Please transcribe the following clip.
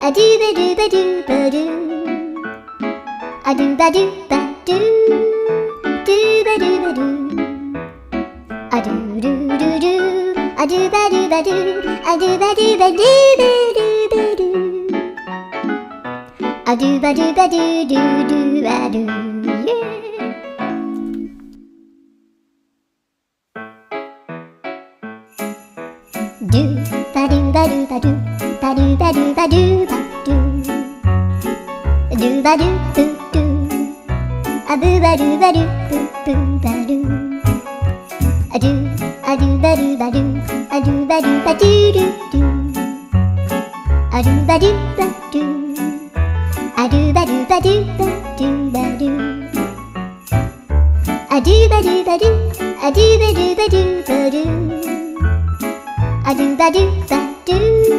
A do ba do ba do ba do. A do ba do ba do. Do ba do ba do. A do do do do. A do ba do ba do. A do ba do ba do ba do ba do. A do ba do ba do do do ba do. Yeah. Do ba do ba do ba do. Ba do ba do ba do ba do. Do ba do do do. A boo ba do ba do boo boo ba do. A do ba do ba do. A do ba do ba do do do. A do ba do ba do. A do ba do ba do ba do ba do. A do ba do ba do. A do ba do ba do ba do. A do ba do ba do.